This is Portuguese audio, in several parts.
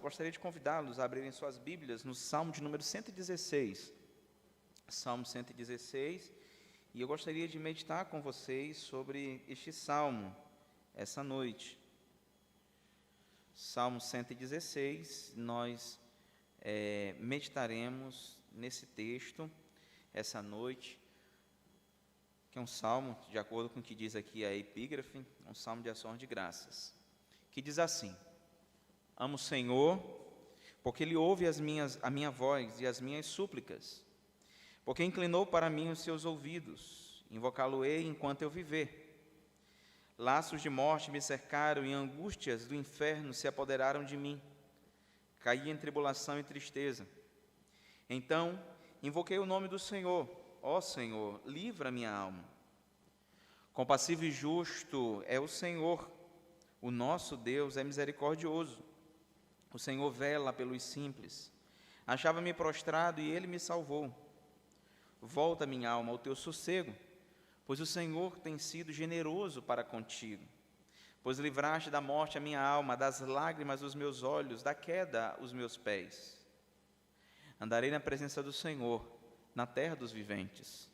gostaria de convidá-los a abrirem suas Bíblias no Salmo de número 116. Salmo 116, e eu gostaria de meditar com vocês sobre este salmo essa noite. Salmo 116, nós meditaremos nesse texto essa noite, que é um salmo, de acordo com o que diz aqui a epígrafe, um salmo de ações de graças, que diz assim: amo o Senhor, porque Ele ouve a minha voz e as minhas súplicas, porque inclinou para mim os seus ouvidos, invocá-lo-ei enquanto eu viver. Laços de morte me cercaram e angústias do inferno se apoderaram de mim. Caí em tribulação e tristeza. Então, invoquei o nome do Senhor. Ó Senhor, livra minha alma. Compassivo e justo é o Senhor. O nosso Deus é misericordioso. O Senhor vela pelos simples. Achava-me prostrado e Ele me salvou. Volta, minha alma, ao teu sossego, pois o Senhor tem sido generoso para contigo. Pois livraste da morte a minha alma, das lágrimas os meus olhos, da queda os meus pés. Andarei na presença do Senhor, na terra dos viventes.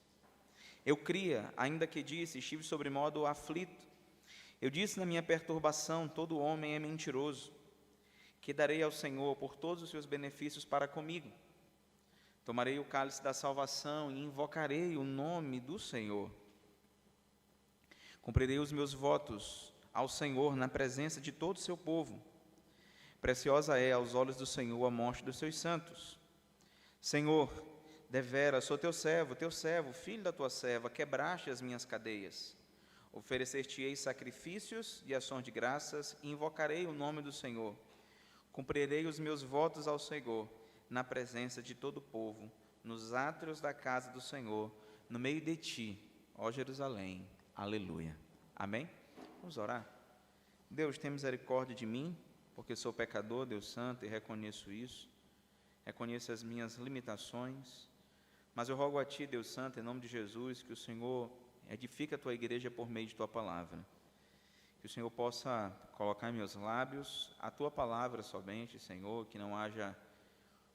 Eu cria, ainda que disse, estive sobremodo aflito. Eu disse na minha perturbação, todo homem é mentiroso. Que darei ao Senhor por todos os seus benefícios para comigo? Tomarei o cálice da salvação e invocarei o nome do Senhor. Cumprirei os meus votos ao Senhor na presença de todo o seu povo. Preciosa é aos olhos do Senhor a morte dos seus santos. Senhor, deveras sou teu servo, filho da tua serva, quebraste as minhas cadeias. Oferecer-te-ei sacrifícios e ações de graças, e invocarei o nome do Senhor. Cumprirei os meus votos ao Senhor, na presença de todo o povo, nos átrios da casa do Senhor, no meio de ti, ó Jerusalém. Aleluia. Amém? Vamos orar. Deus, tem misericórdia de mim, porque sou pecador, Deus santo, e reconheço isso. Reconheço as minhas limitações, mas eu rogo a Ti, Deus santo, em nome de Jesus, que o Senhor edifique a Tua igreja por meio de Tua palavra. Que o Senhor possa colocar em meus lábios a Tua palavra somente, Senhor, que não haja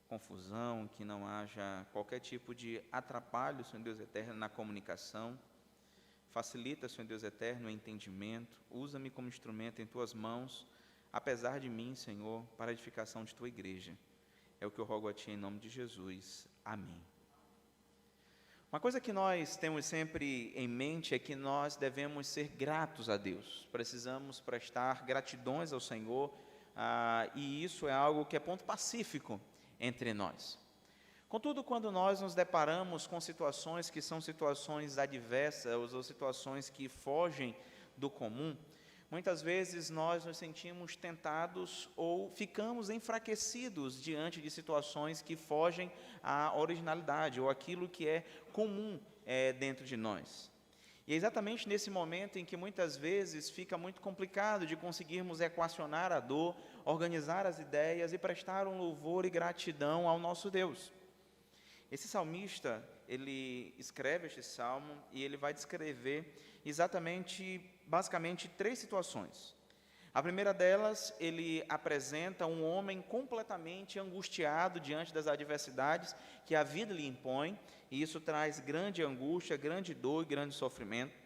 confusão, que não haja qualquer tipo de atrapalho, Senhor Deus eterno, na comunicação. Facilita, Senhor Deus eterno, o entendimento. Usa-me como instrumento em Tuas mãos, apesar de mim, Senhor, para a edificação de Tua igreja. É o que eu rogo a Ti em nome de Jesus. Amém. Uma coisa que nós temos sempre em mente é que nós devemos ser gratos a Deus. Precisamos prestar gratidões ao Senhor, e isso é algo que é ponto pacífico entre nós. Contudo, quando nós nos deparamos com situações que são situações adversas ou situações que fogem do comum, muitas vezes nós nos sentimos tentados ou ficamos enfraquecidos diante de situações que fogem à originalidade ou aquilo que é comum dentro de nós. E é exatamente nesse momento em que muitas vezes fica muito complicado de conseguirmos equacionar a dor, organizar as ideias e prestar um louvor e gratidão ao nosso Deus. Esse salmista, ele escreve este salmo e ele vai descrever basicamente, três situações. A primeira delas, ele apresenta um homem completamente angustiado diante das adversidades que a vida lhe impõe, e isso traz grande angústia, grande dor e grande sofrimento.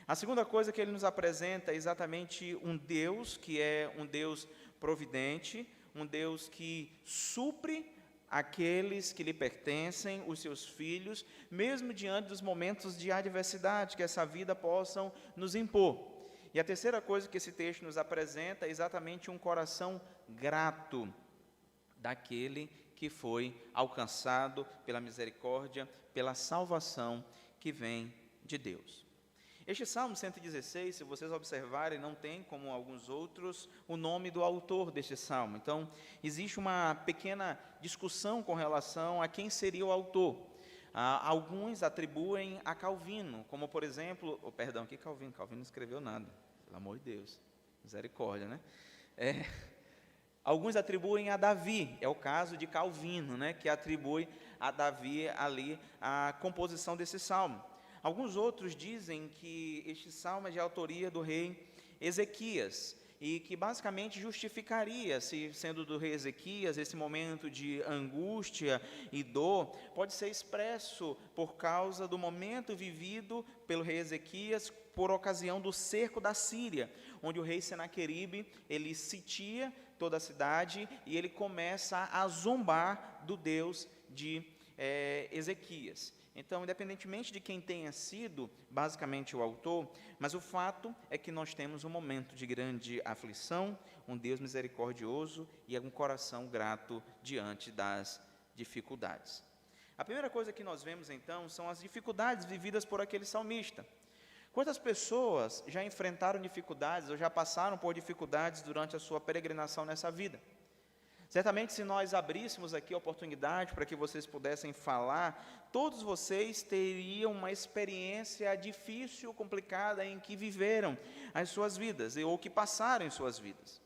A segunda coisa que ele nos apresenta é exatamente um Deus que é um Deus providente, um Deus que supre aqueles que lhe pertencem, os seus filhos, mesmo diante dos momentos de adversidade que essa vida possam nos impor. E a terceira coisa que esse texto nos apresenta é exatamente um coração grato daquele que foi alcançado pela misericórdia, pela salvação que vem de Deus. Este Salmo 116, se vocês observarem, não tem, como alguns outros, o nome do autor deste Salmo. Então, existe uma pequena discussão com relação a quem seria o autor. Alguns atribuem a Calvino, como por exemplo, que Calvino não escreveu nada, pelo amor de Deus, misericórdia, né? Alguns atribuem a Davi, é o caso de Calvino, né, que atribui a Davi ali a composição desse salmo. Alguns outros dizem que este salmo é de autoria do rei Ezequias, e que basicamente justificaria, se sendo do rei Ezequias, esse momento de angústia e dor, pode ser expresso por causa do momento vivido pelo rei Ezequias por ocasião do cerco da Síria, onde o rei Senaqueribe, ele sitia toda a cidade e ele começa a zombar do Deus de Ezequias. Então, independentemente de quem tenha sido basicamente o autor, mas o fato é que nós temos um momento de grande aflição, um Deus misericordioso e um coração grato diante das dificuldades. A primeira coisa que nós vemos então são as dificuldades vividas por aquele salmista. Quantas pessoas já enfrentaram dificuldades ou já passaram por dificuldades durante a sua peregrinação nessa vida? Certamente, se nós abríssemos aqui a oportunidade para que vocês pudessem falar, todos vocês teriam uma experiência difícil, complicada, em que viveram as suas vidas, ou que passaram em suas vidas.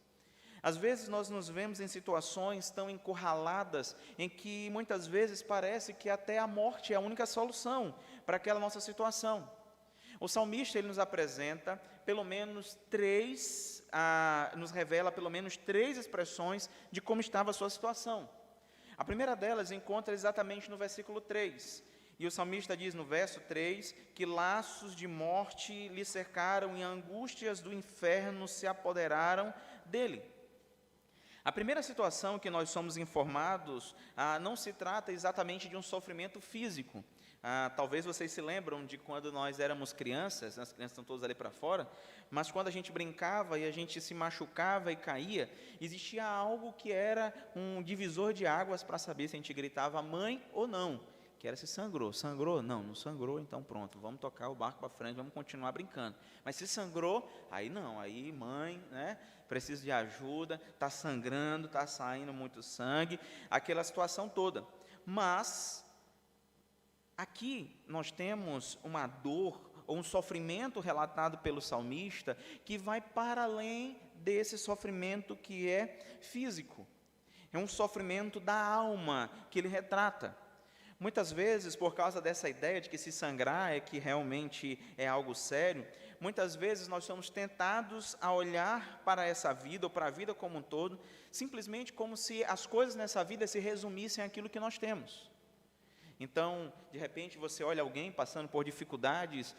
Às vezes, nós nos vemos em situações tão encurraladas, em que muitas vezes parece que até a morte é a única solução para aquela nossa situação. O salmista, ele nos apresenta pelo menos nos revela pelo menos três expressões de como estava a sua situação. A primeira delas encontra exatamente no versículo 3. E o salmista diz no verso 3 que laços de morte lhe cercaram e angústias do inferno se apoderaram dele. A primeira situação que nós somos informados não se trata exatamente de um sofrimento físico. Talvez vocês se lembram de quando nós éramos crianças, as crianças estão todas ali para fora, mas quando a gente brincava e a gente se machucava e caía, existia algo que era um divisor de águas para saber se a gente gritava mãe ou não, que era se sangrou. Sangrou? Não, não sangrou, então pronto, vamos tocar o barco para frente, vamos continuar brincando. Mas se sangrou, aí não, aí mãe, né, precisa de ajuda, está sangrando, está saindo muito sangue, aquela situação toda. Mas aqui nós temos uma dor ou um sofrimento relatado pelo salmista que vai para além desse sofrimento que é físico. É um sofrimento da alma que ele retrata. Muitas vezes, por causa dessa ideia de que se sangrar é que realmente é algo sério, muitas vezes nós somos tentados a olhar para essa vida ou para a vida como um todo, simplesmente como se as coisas nessa vida se resumissem àquilo que nós temos. Então, de repente, você olha alguém passando por dificuldades,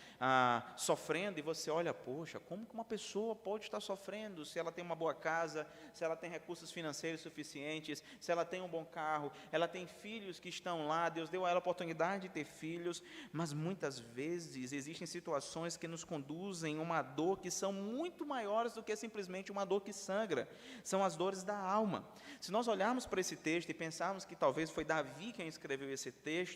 sofrendo, e você olha, poxa, como que uma pessoa pode estar sofrendo se ela tem uma boa casa, se ela tem recursos financeiros suficientes, se ela tem um bom carro, ela tem filhos que estão lá, Deus deu a ela a oportunidade de ter filhos, mas muitas vezes existem situações que nos conduzem a uma dor que são muito maiores do que simplesmente uma dor que sangra, são as dores da alma. Se nós olharmos para esse texto e pensarmos que talvez foi Davi quem escreveu esse texto,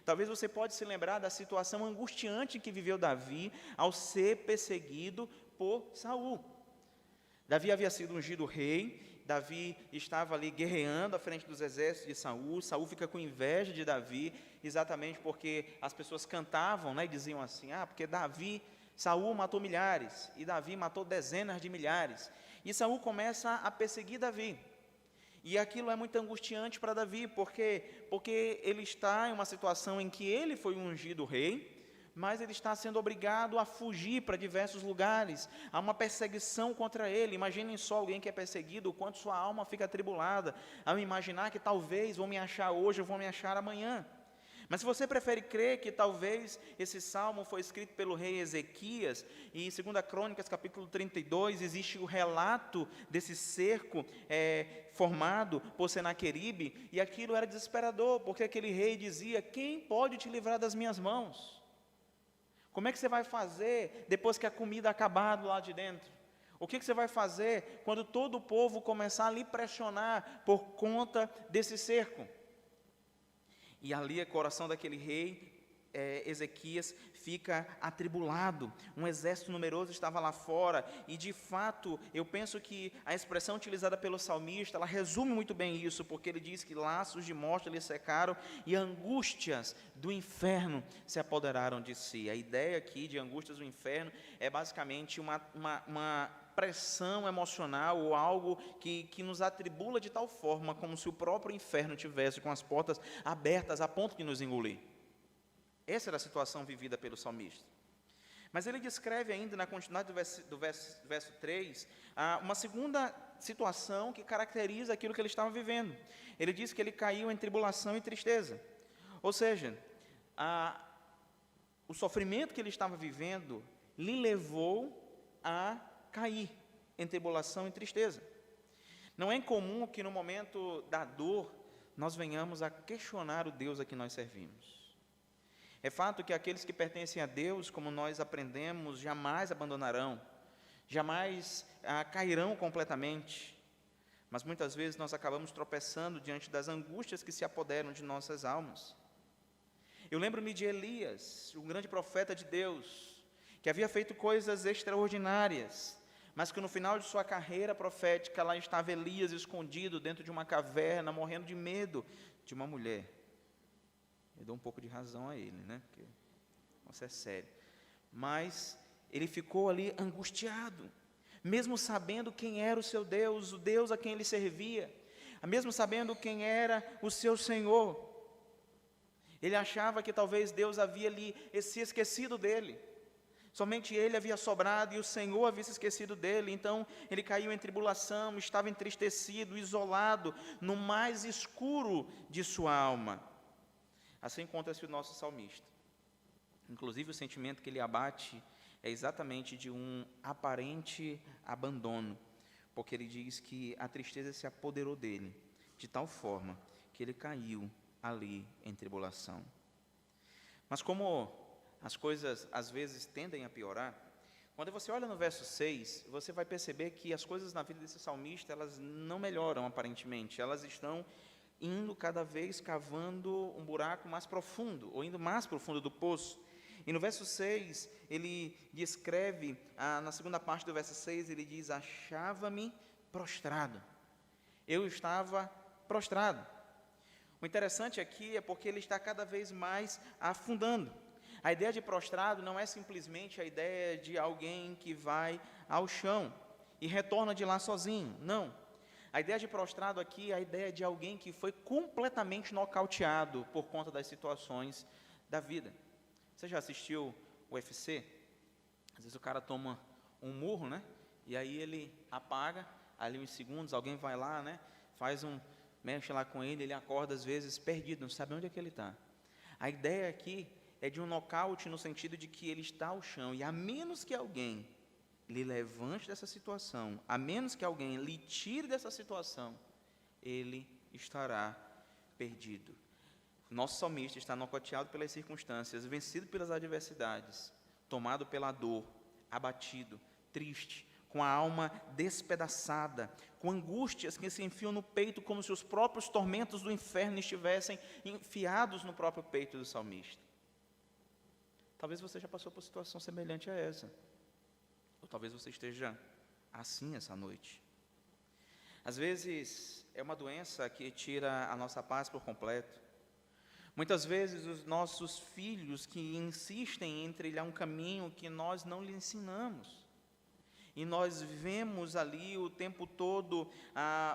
talvez você pode se lembrar da situação angustiante que viveu Davi ao ser perseguido por Saul. Davi havia sido ungido rei, Davi estava ali guerreando à frente dos exércitos de Saul. Saul fica com inveja de Davi, exatamente porque as pessoas cantavam, né, e diziam assim, porque Saul matou milhares, e Davi matou dezenas de milhares. E Saul começa a perseguir Davi. E aquilo é muito angustiante para Davi, porque ele está em uma situação em que ele foi ungido rei, mas ele está sendo obrigado a fugir para diversos lugares, há uma perseguição contra ele. Imaginem só alguém que é perseguido, o quanto sua alma fica atribulada, ao imaginar que talvez vão me achar hoje, ou vão me achar amanhã. Mas se você prefere crer que talvez esse salmo foi escrito pelo rei Ezequias, e em 2 Crônicas, capítulo 32, existe o relato desse cerco formado por Senaqueribe, e aquilo era desesperador, porque aquele rei dizia, quem pode te livrar das minhas mãos? Como é que você vai fazer depois que a comida acabar do lado de dentro? O que você vai fazer quando todo o povo começar a lhe pressionar por conta desse cerco? E ali o coração daquele rei, Ezequias, fica atribulado. Um exército numeroso estava lá fora. E de fato, eu penso que a expressão utilizada pelo salmista, ela resume muito bem isso, porque ele diz que laços de morte lhe secaram e angústias do inferno se apoderaram de si. A ideia aqui de angústias do inferno é basicamente uma pressão emocional ou algo que nos atribula de tal forma como se o próprio inferno tivesse com as portas abertas a ponto de nos engolir. Essa era a situação vivida pelo salmista. Mas ele descreve ainda, na continuidade do verso 3, uma segunda situação que caracteriza aquilo que ele estava vivendo. Ele diz que ele caiu em tribulação e tristeza. Ou seja, o sofrimento que ele estava vivendo lhe levou a cair em tribulação e tristeza. Não é incomum que no momento da dor nós venhamos a questionar o Deus a que nós servimos. É fato que aqueles que pertencem a Deus, como nós aprendemos, jamais abandonarão, jamais cairão completamente. Mas muitas vezes nós acabamos tropeçando diante das angústias que se apoderam de nossas almas. Eu lembro-me de Elias, um grande profeta de Deus, que havia feito coisas extraordinárias, mas que no final de sua carreira profética, lá estava Elias escondido dentro de uma caverna, morrendo de medo de uma mulher. Eu dou um pouco de razão a ele, né? Porque, nossa, é sério. Mas ele ficou ali angustiado, mesmo sabendo quem era o seu Deus, o Deus a quem ele servia, mesmo sabendo quem era o seu Senhor. Ele achava que talvez Deus havia se esquecido dele. Somente ele havia sobrado e o Senhor havia se esquecido dele. Então ele caiu em tribulação, estava entristecido, isolado, no mais escuro de sua alma. Assim encontra-se o nosso salmista. Inclusive o sentimento que ele abate é exatamente de um aparente abandono, porque ele diz que a tristeza se apoderou dele, de tal forma que ele caiu ali em tribulação. Mas como as coisas às vezes tendem a piorar, quando você olha no verso 6, você vai perceber que as coisas na vida desse salmista, elas não melhoram aparentemente, elas estão indo cada vez cavando um buraco mais profundo, ou indo mais profundo do poço. E no verso 6, ele descreve, na segunda parte do verso 6, ele diz: achava-me prostrado. Eu estava prostrado. O interessante aqui é porque ele está cada vez mais afundando. A ideia de prostrado não é simplesmente a ideia de alguém que vai ao chão e retorna de lá sozinho, não. A ideia de prostrado aqui é a ideia de alguém que foi completamente nocauteado por conta das situações da vida. Você já assistiu o UFC? Às vezes o cara toma um murro, né? E aí ele apaga, ali uns segundos, alguém vai lá, né? Mexe lá com ele, ele acorda às vezes perdido, não sabe onde é que ele está. A ideia aqui é de um nocaute no sentido de que ele está ao chão, e a menos que alguém lhe levante dessa situação, a menos que alguém lhe tire dessa situação, ele estará perdido. Nosso salmista está nocauteado pelas circunstâncias, vencido pelas adversidades, tomado pela dor, abatido, triste, com a alma despedaçada, com angústias que se enfiam no peito, como se os próprios tormentos do inferno estivessem enfiados no próprio peito do salmista. Talvez você já passou por situação semelhante a essa, ou talvez você esteja assim essa noite. Às vezes é uma doença que tira a nossa paz por completo. Muitas vezes os nossos filhos que insistem em trilhar um caminho que nós não lhes ensinamos. E nós vemos ali o tempo todo,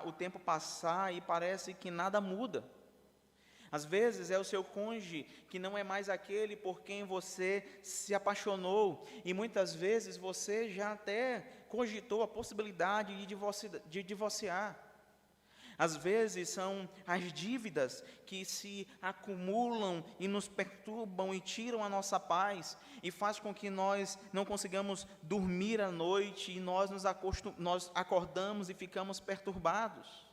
o tempo passar e parece que nada muda. Às vezes é o seu cônjuge que não é mais aquele por quem você se apaixonou. E muitas vezes você já até cogitou a possibilidade de divorciar. Às vezes são as dívidas que se acumulam e nos perturbam e tiram a nossa paz e faz com que nós não consigamos dormir à noite e nós acordamos e ficamos perturbados.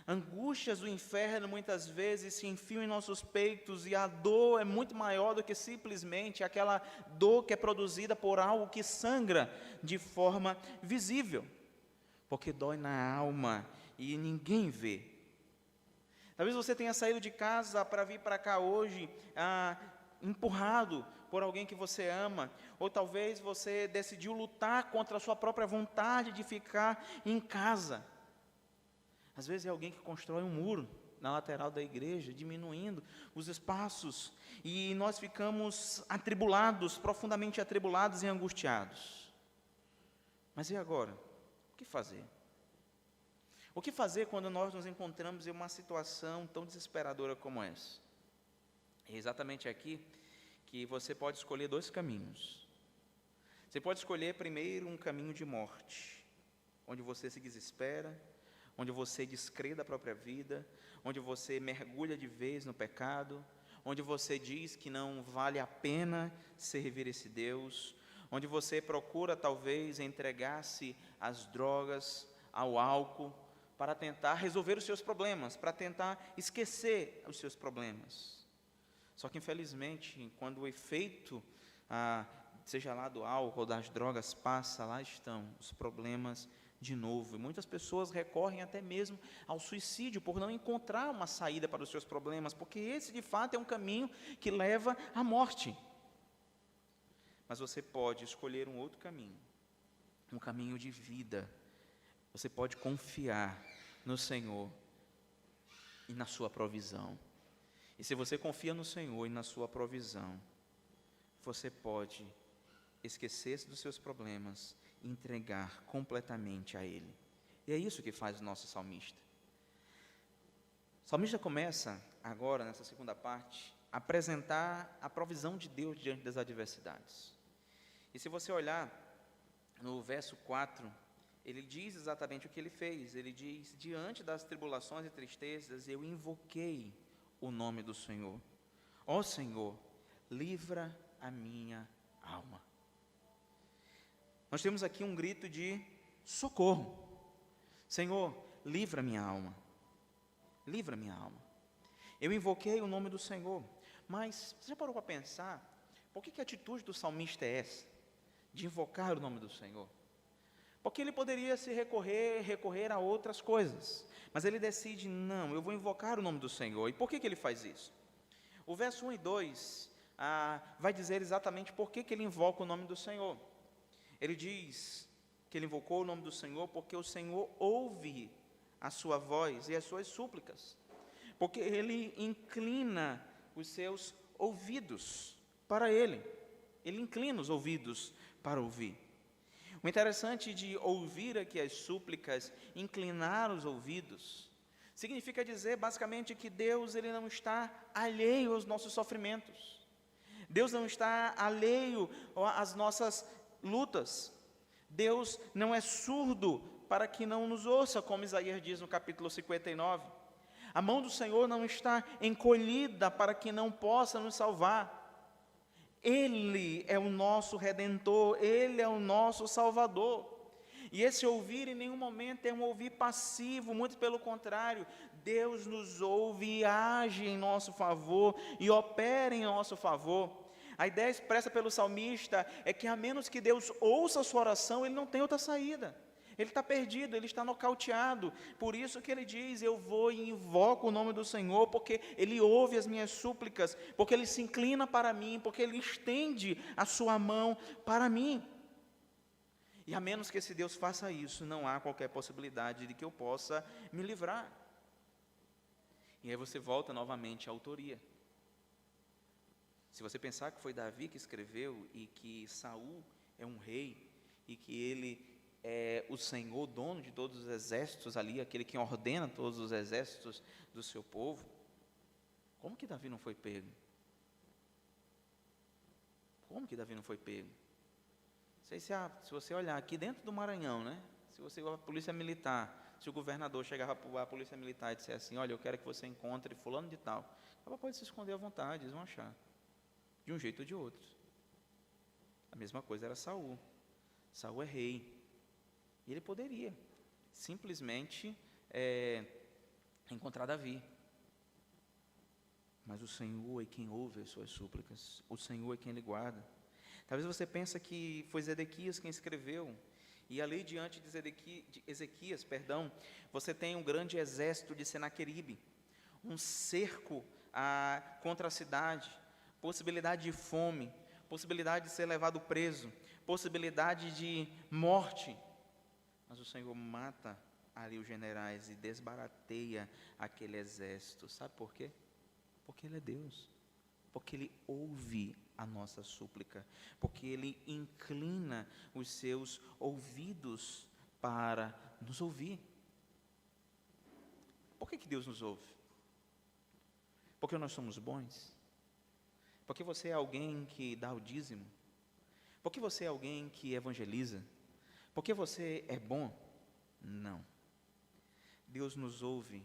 Angústias do inferno muitas vezes se enfiam em nossos peitos e a dor é muito maior do que simplesmente aquela dor que é produzida por algo que sangra de forma visível, porque dói na alma e ninguém vê. Talvez você tenha saído de casa para vir para cá hoje, empurrado por alguém que você ama, ou talvez você decidiu lutar contra a sua própria vontade de ficar em casa. Às vezes é alguém que constrói um muro na lateral da igreja, diminuindo os espaços, e nós ficamos atribulados, profundamente atribulados e angustiados. Mas e agora? O que fazer? O que fazer quando nós nos encontramos em uma situação tão desesperadora como essa? É exatamente aqui que você pode escolher dois caminhos. Você pode escolher primeiro um caminho de morte, onde você se desespera, onde você descrê da própria vida, onde você mergulha de vez no pecado, onde você diz que não vale a pena servir esse Deus, onde você procura talvez entregar-se às drogas, ao álcool, para tentar resolver os seus problemas, para tentar esquecer os seus problemas. Só que, infelizmente, quando o efeito, seja lá do álcool ou das drogas, passa, lá estão os problemas de novo. E muitas pessoas recorrem até mesmo ao suicídio por não encontrar uma saída para os seus problemas, porque esse, de fato, é um caminho que leva à morte. Mas você pode escolher um outro caminho, um caminho de vida. Você pode confiar no Senhor e na sua provisão. E se você confia no Senhor e na sua provisão, você pode esquecer-se dos seus problemas e entregar completamente a Ele. E é isso que faz o nosso salmista. O salmista começa agora, nessa segunda parte, a apresentar a provisão de Deus diante das adversidades. E se você olhar no verso 4, ele diz exatamente o que ele fez. Ele diz: diante das tribulações e tristezas, eu invoquei o nome do Senhor. Ó Senhor, livra a minha alma. Nós temos aqui um grito de socorro. Senhor, livra minha alma. Livra minha alma. Eu invoquei o nome do Senhor. Mas você já parou para pensar, por que a atitude do salmista é essa? De invocar o nome do Senhor? Porque ele poderia se recorrer a outras coisas, mas ele decide: não, eu vou invocar o nome do Senhor. E por que ele faz isso? O verso 1 e 2 vai dizer exatamente por que ele invoca o nome do Senhor. Ele diz que ele invocou o nome do Senhor porque o Senhor ouve a sua voz e as suas súplicas, porque ele inclina os seus ouvidos para ele inclina os ouvidos para ouvir. O interessante de ouvir aqui as súplicas, inclinar os ouvidos, significa dizer basicamente que Deus, ele não está alheio aos nossos sofrimentos. Deus não está alheio às nossas lutas. Deus não é surdo para que não nos ouça, como Isaías diz no capítulo 59. A mão do Senhor não está encolhida para que não possa nos salvar. Ele é o nosso Redentor, Ele é o nosso Salvador. E esse ouvir em nenhum momento é um ouvir passivo, muito pelo contrário, Deus nos ouve e age em nosso favor e opera em nosso favor. A ideia expressa pelo salmista é que, a menos que Deus ouça a sua oração, ele não tem outra saída. Ele está perdido, ele está nocauteado. Por isso que ele diz: eu vou e invoco o nome do Senhor, porque Ele ouve as minhas súplicas, porque Ele se inclina para mim, porque Ele estende a sua mão para mim. E a menos que esse Deus faça isso, não há qualquer possibilidade de que eu possa me livrar. E aí você volta novamente à autoria. Se você pensar que foi Davi que escreveu, e que Saul é um rei, e que ele é o Senhor, dono de todos os exércitos ali, aquele que ordena todos os exércitos do seu povo, como que Davi não foi pego? Como que Davi não foi pego? Não sei se você olhar aqui dentro do Maranhão, né? Se você a polícia militar, se o governador chegava para a polícia militar e disser assim: olha, eu quero que você encontre fulano de tal, ela pode se esconder à vontade, eles vão achar, de um jeito ou de outro. A mesma coisa era Saul. Saul é rei. E ele poderia simplesmente encontrar Davi. Mas o Senhor é quem ouve as suas súplicas. O Senhor é quem lhe guarda. Talvez você pense que foi Zedequias quem escreveu. E ali diante de Ezequias, você tem um grande exército de Senaqueribe. Um cerco contra a cidade. Possibilidade de fome. Possibilidade de ser levado preso. Possibilidade de morte. Mas o Senhor mata ali os generais e desbarateia aquele exército. Sabe por quê? Porque Ele é Deus. Porque Ele ouve a nossa súplica. Porque Ele inclina os seus ouvidos para nos ouvir. Por que Deus nos ouve? Porque nós somos bons? Porque você é alguém que dá o dízimo? Porque você é alguém que evangeliza? Porque você é bom? Não. Deus nos ouve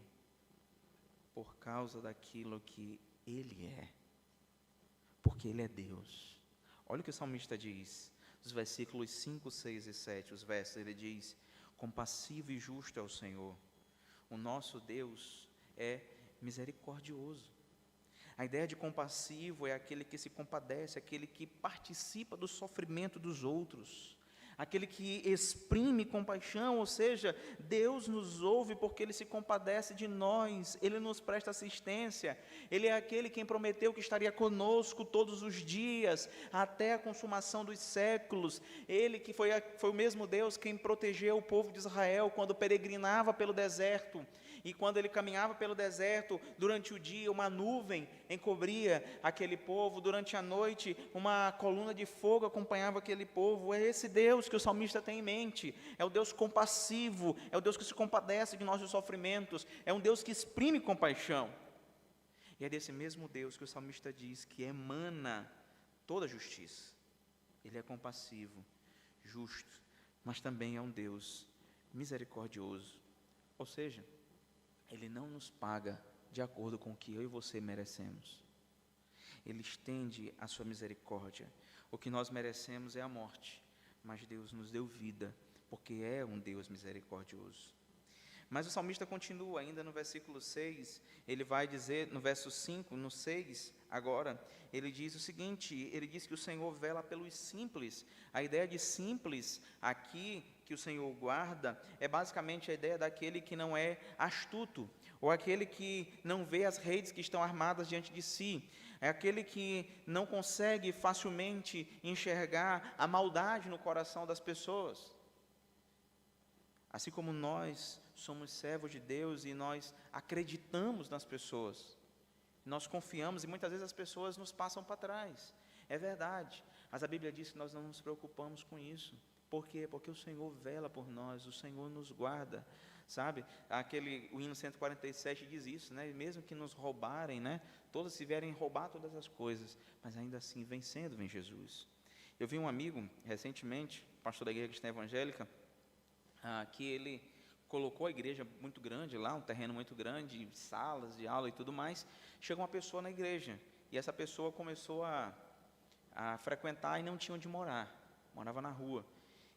por causa daquilo que Ele é. Porque Ele é Deus. Olha o que o salmista diz, os versículos 5, 6 e 7, os versos, ele diz: compassivo e justo é o Senhor. O nosso Deus é misericordioso. A ideia de compassivo é aquele que se compadece, aquele que participa do sofrimento dos outros, aquele que exprime compaixão, ou seja, Deus nos ouve porque Ele se compadece de nós, Ele nos presta assistência, Ele é aquele quem prometeu que estaria conosco todos os dias, até a consumação dos séculos, Ele que foi o mesmo Deus quem protegeu o povo de Israel quando peregrinava pelo deserto, e quando ele caminhava pelo deserto, durante o dia uma nuvem encobria aquele povo, durante a noite uma coluna de fogo acompanhava aquele povo. É esse Deus que o salmista tem em mente, é o Deus compassivo, é o Deus que se compadece de nossos sofrimentos, é um Deus que exprime compaixão. E é desse mesmo Deus que o salmista diz que emana toda a justiça. Ele é compassivo, justo, mas também é um Deus misericordioso, ou seja, Ele não nos paga de acordo com o que eu e você merecemos. Ele estende a sua misericórdia. O que nós merecemos é a morte, mas Deus nos deu vida, porque é um Deus misericordioso. Mas o salmista continua ainda no versículo 6, ele vai dizer, no verso 5, no 6, agora, ele diz o seguinte, ele diz que o Senhor vela pelos simples. A ideia de simples aqui, que o Senhor guarda, é basicamente a ideia daquele que não é astuto, ou aquele que não vê as redes que estão armadas diante de si, é aquele que não consegue facilmente enxergar a maldade no coração das pessoas. Assim como nós somos servos de Deus e nós acreditamos nas pessoas, nós confiamos e muitas vezes as pessoas nos passam para trás, é verdade, mas a Bíblia diz que nós não nos preocupamos com isso. Por quê? Porque o Senhor vela por nós, o Senhor nos guarda, sabe? O hino 147 diz isso, né? Mesmo que nos roubarem, né? Todos se vierem roubar todas as coisas, mas ainda assim vencendo vem Jesus. Eu vi um amigo recentemente, pastor da igreja cristã evangélica, que ele colocou a igreja muito grande lá, um terreno muito grande, salas de aula e tudo mais. Chegou uma pessoa na igreja, e essa pessoa começou a frequentar e não tinha onde morar, morava na rua.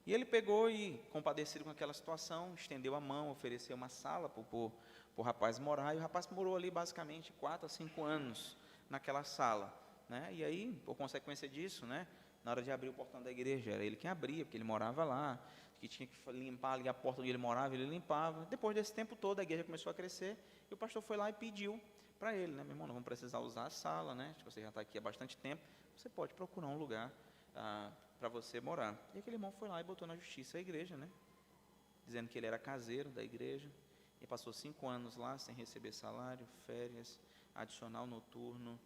E ele pegou e, compadecido com aquela situação, estendeu a mão, ofereceu uma sala para o rapaz morar, e o rapaz morou ali basicamente 4 a 5 anos naquela sala, né? E aí, por consequência disso, né, na hora de abrir o portão da igreja, era ele quem abria, porque ele morava lá, que tinha que limpar ali a porta onde ele morava, ele limpava. Depois desse tempo todo, a igreja começou a crescer, e o pastor foi lá e pediu para ele, né, meu irmão, não vamos precisar usar a sala, né, você já está aqui há bastante tempo, você pode procurar um lugar para você morar. E aquele irmão foi lá e botou na justiça a igreja, né, dizendo que ele era caseiro da igreja, e passou 5 anos lá sem receber salário, férias, adicional noturno,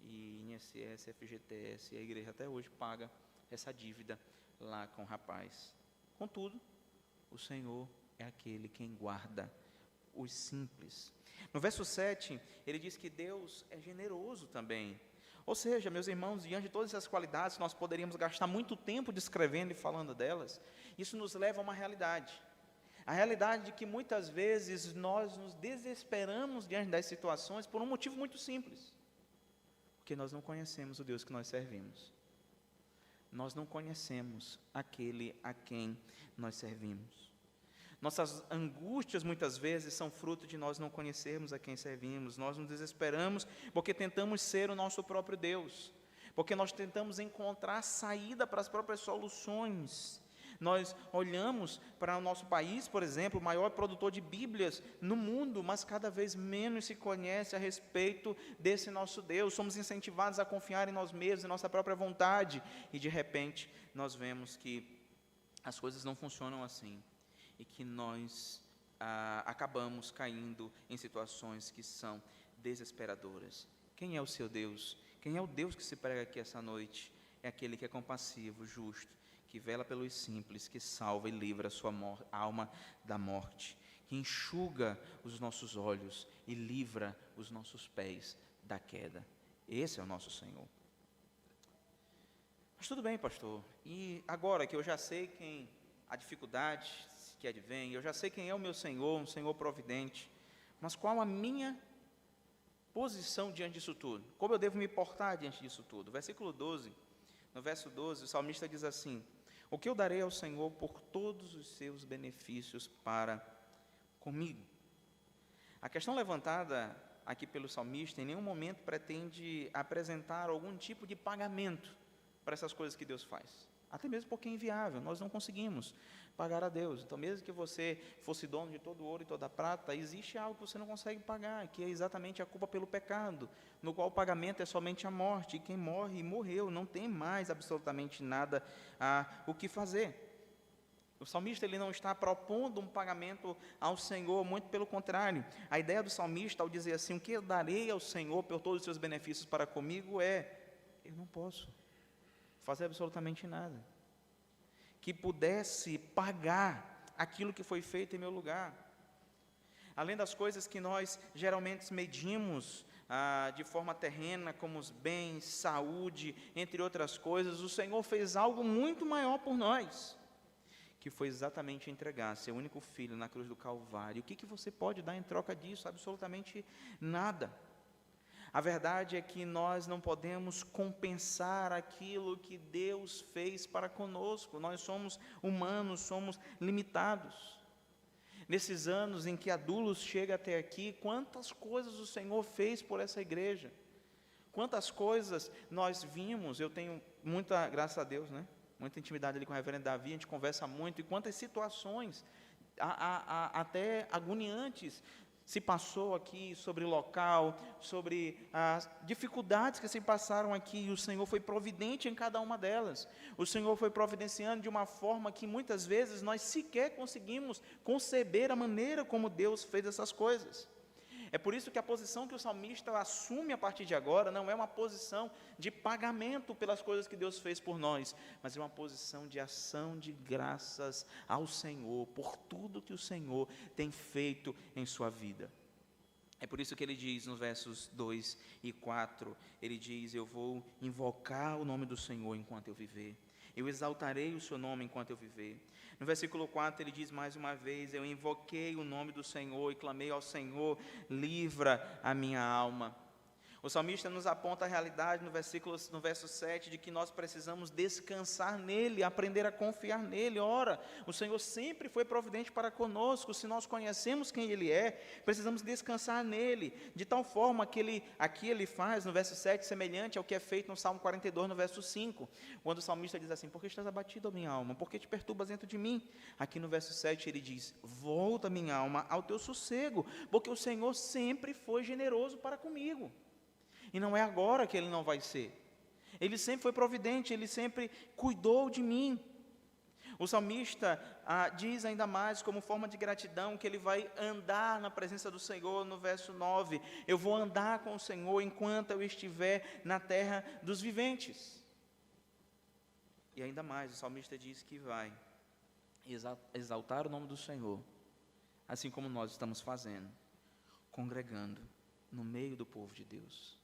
e INSS, FGTS, e a igreja até hoje paga essa dívida lá com o rapaz. Contudo, o Senhor é aquele quem guarda os simples. No verso 7, ele diz que Deus é generoso também. Ou seja, meus irmãos, diante de todas essas qualidades, nós poderíamos gastar muito tempo descrevendo e falando delas. Isso nos leva a uma realidade. A realidade de que muitas vezes nós nos desesperamos diante das situações por um motivo muito simples. Porque nós não conhecemos o Deus que nós servimos. Nós não conhecemos aquele a quem nós servimos. Nossas angústias muitas vezes são fruto de nós não conhecermos a quem servimos. Nós nos desesperamos porque tentamos ser o nosso próprio Deus, porque nós tentamos encontrar saída para as próprias soluções. Nós olhamos para o nosso país, por exemplo, o maior produtor de Bíblias no mundo, mas cada vez menos se conhece a respeito desse nosso Deus. Somos incentivados a confiar em nós mesmos, em nossa própria vontade, e de repente nós vemos que as coisas não funcionam assim, e que nós acabamos caindo em situações que são desesperadoras. Quem é o seu Deus? Quem é o Deus que se prega aqui essa noite? É aquele que é compassivo, justo, que vela pelos simples, que salva e livra a sua alma da morte, que enxuga os nossos olhos e livra os nossos pés da queda. Esse é o nosso Senhor. Mas tudo bem, pastor, e agora que eu já sei quem a dificuldade que advém, eu já sei quem é o meu Senhor, um Senhor providente, mas qual a minha posição diante disso tudo? Como eu devo me portar diante disso tudo? Versículo 12, no verso 12, o salmista diz assim: o que eu darei ao Senhor por todos os seus benefícios para comigo? A questão levantada aqui pelo salmista em nenhum momento pretende apresentar algum tipo de pagamento para essas coisas que Deus faz. Até mesmo porque é inviável, nós não conseguimos pagar a Deus. Então, mesmo que você fosse dono de todo o ouro e toda a prata, existe algo que você não consegue pagar, que é exatamente a culpa pelo pecado, no qual o pagamento é somente a morte, e quem morre, morreu, não tem mais absolutamente nada o que fazer. O salmista ele não está propondo um pagamento ao Senhor, muito pelo contrário. A ideia do salmista, ao dizer assim, o que eu darei ao Senhor por todos os seus benefícios para comigo, eu não posso fazer absolutamente nada que pudesse pagar aquilo que foi feito em meu lugar. Além das coisas que nós geralmente medimos de forma terrena, como os bens, saúde, entre outras coisas, o Senhor fez algo muito maior por nós, que foi exatamente entregar seu único filho na cruz do Calvário. O que você pode dar em troca disso? Absolutamente nada. A verdade é que nós não podemos compensar aquilo que Deus fez para conosco. Nós somos humanos, somos limitados. Nesses anos em que a Dulos chega até aqui, quantas coisas o Senhor fez por essa igreja? Quantas coisas nós vimos? Eu tenho muita, graças a Deus, muita intimidade ali com o reverendo Davi, a gente conversa muito, e quantas situações até agoniantes se passou aqui sobre o local, sobre as dificuldades que se passaram aqui, e o Senhor foi providente em cada uma delas. O Senhor foi providenciando de uma forma que muitas vezes nós sequer conseguimos conceber a maneira como Deus fez essas coisas. É por isso que a posição que o salmista assume a partir de agora não é uma posição de pagamento pelas coisas que Deus fez por nós, mas é uma posição de ação de graças ao Senhor, por tudo que o Senhor tem feito em sua vida. É por isso que ele diz nos versos 2 e 4, ele diz: eu vou invocar o nome do Senhor enquanto eu viver, eu exaltarei o seu nome enquanto eu viver. No versículo 4 ele diz mais uma vez: eu invoquei o nome do Senhor e clamei ao Senhor, livra a minha alma. O salmista nos aponta a realidade no verso 7, de que nós precisamos descansar nele, aprender a confiar nele. Ora, o Senhor sempre foi providente para conosco. Se nós conhecemos quem ele é, precisamos descansar nele, de tal forma que aqui ele faz, no verso 7, semelhante ao que é feito no Salmo 42, no verso 5, quando o salmista diz assim: por que estás abatido, minha alma? Por que te perturbas dentro de mim? Aqui no verso 7 ele diz: volta, minha alma, ao teu sossego, porque o Senhor sempre foi generoso para comigo. E não é agora que ele não vai ser. Ele sempre foi providente, ele sempre cuidou de mim. O salmista diz ainda mais, como forma de gratidão, que ele vai andar na presença do Senhor, no verso 9. Eu vou andar com o Senhor enquanto eu estiver na terra dos viventes. E ainda mais, o salmista diz que vai exaltar o nome do Senhor, assim como nós estamos fazendo, congregando no meio do povo de Deus.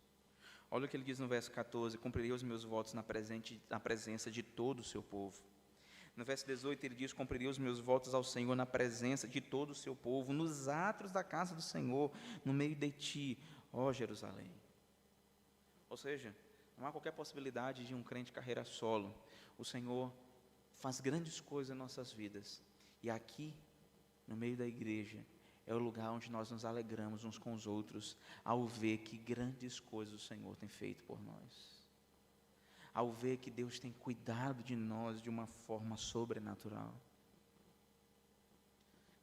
Olha o que ele diz no verso 14: cumprirei os meus votos na presença de todo o seu povo. No verso 18 ele diz: cumprirei os meus votos ao Senhor na presença de todo o seu povo, nos átrios da casa do Senhor, no meio de ti, ó Jerusalém. Ou seja, não há qualquer possibilidade de um crente carreira solo. O Senhor faz grandes coisas em nossas vidas, e aqui, no meio da igreja, é o lugar onde nós nos alegramos uns com os outros, ao ver que grandes coisas o Senhor tem feito por nós, ao ver que Deus tem cuidado de nós de uma forma sobrenatural.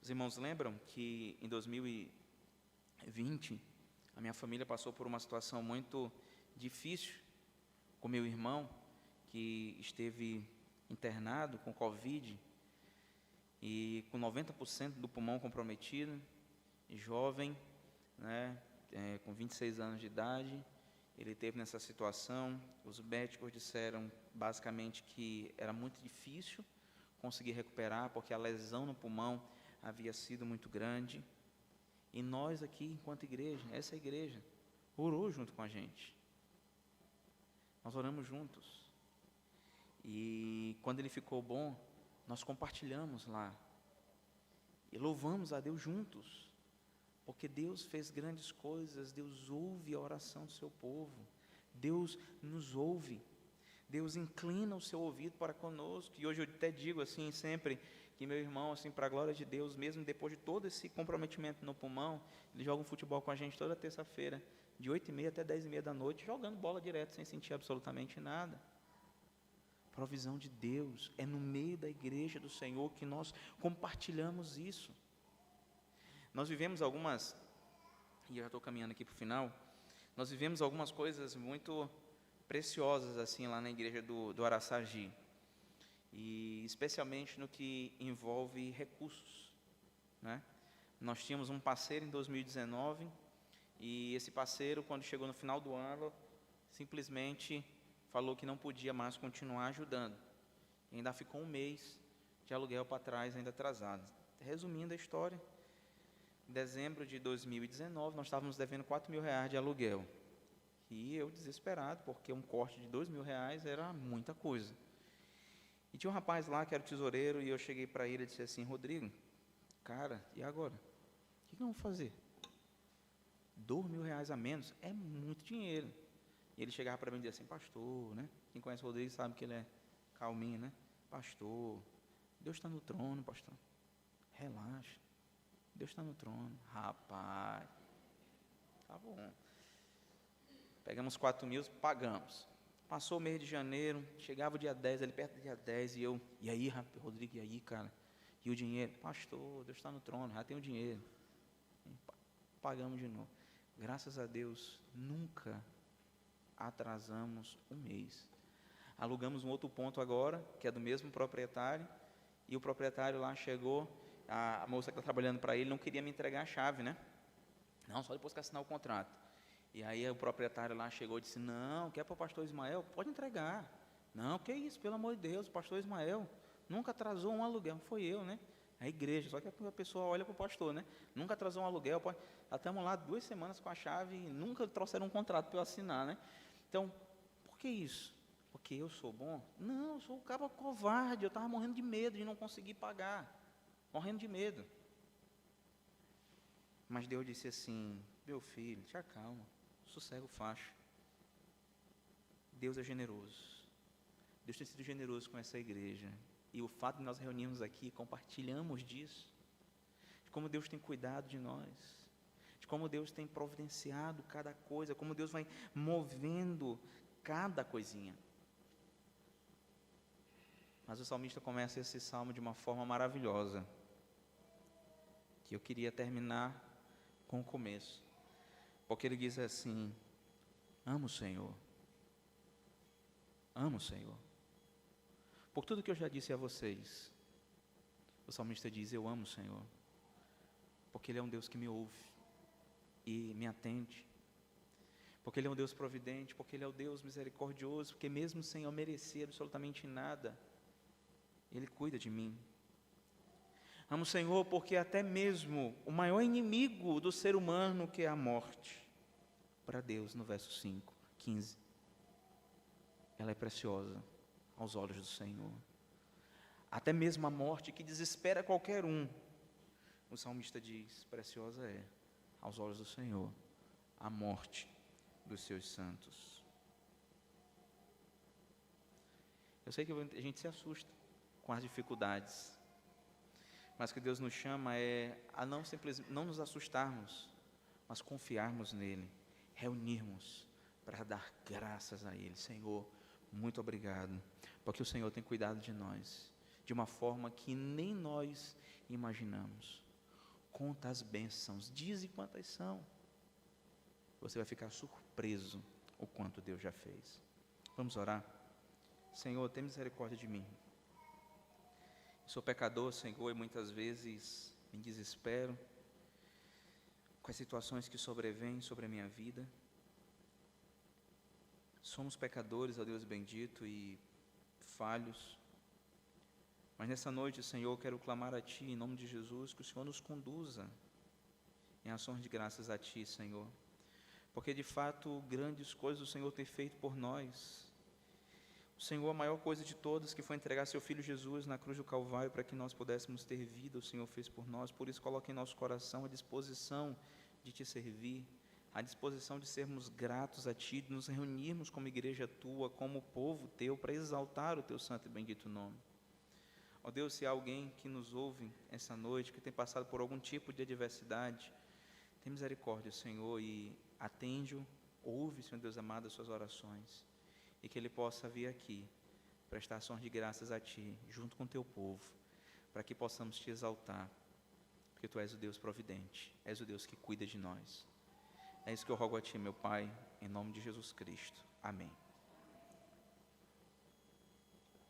Os irmãos lembram que em 2020, a minha família passou por uma situação muito difícil, com meu irmão, que esteve internado com Covid, e com 90% do pulmão comprometido, e jovem, com 26 anos de idade, ele teve nessa situação. Os médicos disseram basicamente que era muito difícil conseguir recuperar, porque a lesão no pulmão havia sido muito grande, e nós aqui, enquanto igreja, essa igreja, orou junto com a gente, nós oramos juntos, E quando ele ficou bom, nós compartilhamos lá. E louvamos a Deus juntos. Porque Deus fez grandes coisas, Deus ouve a oração do seu povo, Deus nos ouve, Deus inclina o seu ouvido para conosco. E hoje eu até digo assim sempre, que meu irmão, assim, para a glória de Deus, mesmo depois de todo esse comprometimento no pulmão, ele joga um futebol com a gente toda terça-feira, de 8h30 até 10h30 da noite, jogando bola direto, sem sentir absolutamente nada. Provisão de Deus, é no meio da igreja do Senhor que nós compartilhamos isso. Nós vivemos algumas, e eu já estou caminhando aqui para o final, nós vivemos algumas coisas muito preciosas assim lá na igreja do Araçagi, e especialmente no que envolve recursos, né? Nós tínhamos um parceiro em 2019, e esse parceiro, quando chegou no final do ano, simplesmente falou que não podia mais continuar ajudando, e ainda ficou um mês de aluguel para trás, ainda atrasado. Resumindo a história, em dezembro de 2019, nós estávamos devendo R$4.000 de aluguel. E eu desesperado, porque um corte de R$2.000 era muita coisa. E tinha um rapaz lá que era o tesoureiro, e eu cheguei para ele e disse assim: Rodrigo, cara, e agora? O que vamos fazer? R$2.000 a menos é muito dinheiro. E ele chegava para mim e dizia assim: pastor, né? Quem conhece o Rodrigo sabe que ele é calminho, né? Pastor, Deus está no trono, pastor. Relaxa. Deus está no trono. Rapaz, tá bom. Pegamos 4.000, pagamos. Passou o mês de janeiro, chegava o dia 10, ali perto do dia 10, e eu, e aí, Rodrigo, e aí, cara? E o dinheiro? Pastor, Deus está no trono, já tem o dinheiro. Pagamos de novo. Graças a Deus, nunca atrasamos um mês. Alugamos um outro ponto agora, que é do mesmo proprietário, e o proprietário lá chegou, a moça que está trabalhando para ele não queria me entregar a chave, né? Não, só depois que assinar o contrato. E aí o proprietário lá chegou e disse: não, quer para o pastor Ismael? Pode entregar. Não, que isso, pelo amor de Deus, o pastor Ismael nunca atrasou um aluguel. Foi eu, né? A igreja, só que a pessoa olha para o pastor, né? Nunca atrasou um aluguel. Estamos lá 2 semanas com a chave e nunca trouxeram um contrato para eu assinar, né? Então, por que isso? Porque eu sou bom? Não, eu sou o cara covarde, eu estava morrendo de medo de não conseguir pagar. Morrendo de medo. Mas Deus disse assim: meu filho, te acalma, sossega o facho. Deus é generoso. Deus tem sido generoso com essa igreja. E o fato de nós reunirmos aqui, compartilhamos disso, de como Deus tem cuidado de nós, de como Deus tem providenciado cada coisa, como Deus vai movendo cada coisinha. Mas o salmista começa esse salmo de uma forma maravilhosa, que eu queria terminar com o começo, porque ele diz assim: amo o Senhor, amo o Senhor. Por tudo que eu já disse a vocês, o salmista diz: eu amo o Senhor, porque Ele é um Deus que me ouve e me atende, porque Ele é um Deus providente, porque Ele é um Deus misericordioso, porque mesmo sem eu merecer absolutamente nada, Ele cuida de mim. Amo o Senhor porque até mesmo o maior inimigo do ser humano, que é a morte, para Deus, no verso 15, ela é preciosa aos olhos do Senhor. Até mesmo a morte que desespera qualquer um, o salmista diz: preciosa é aos olhos do Senhor a morte dos seus santos. Eu sei que a gente se assusta com as dificuldades, mas o que Deus nos chama é a não nos assustarmos, mas confiarmos nele, reunirmos para dar graças a Ele. Senhor, muito obrigado, porque o Senhor tem cuidado de nós, de uma forma que nem nós imaginamos. Conta as bênçãos, dize quantas são. Você vai ficar surpreso o quanto Deus já fez. Vamos orar? Senhor, tem misericórdia de mim. Sou pecador, Senhor, e muitas vezes me desespero com as situações que sobrevêm sobre a minha vida. Somos pecadores, ó Deus bendito, e falhos. Mas nessa noite, Senhor, quero clamar a Ti, em nome de Jesus, que o Senhor nos conduza em ações de graças a Ti, Senhor. Porque de fato, grandes coisas o Senhor tem feito por nós. O Senhor, a maior coisa de todas, que foi entregar seu Filho Jesus na cruz do Calvário para que nós pudéssemos ter vida, o Senhor fez por nós. Por isso, coloque em nosso coração a disposição de Te servir, a disposição de sermos gratos a Ti, de nos reunirmos como igreja Tua, como povo Teu, para exaltar o Teu santo e bendito nome. Ó Deus, se há alguém que nos ouve essa noite, que tem passado por algum tipo de adversidade, tem misericórdia, Senhor, e atende-o, ouve, Senhor Deus amado, as suas orações, e que ele possa vir aqui, prestar ações de graças a Ti, junto com o Teu povo, para que possamos Te exaltar, porque Tu és o Deus providente, és o Deus que cuida de nós. É isso que eu rogo a Ti, meu Pai, em nome de Jesus Cristo. Amém.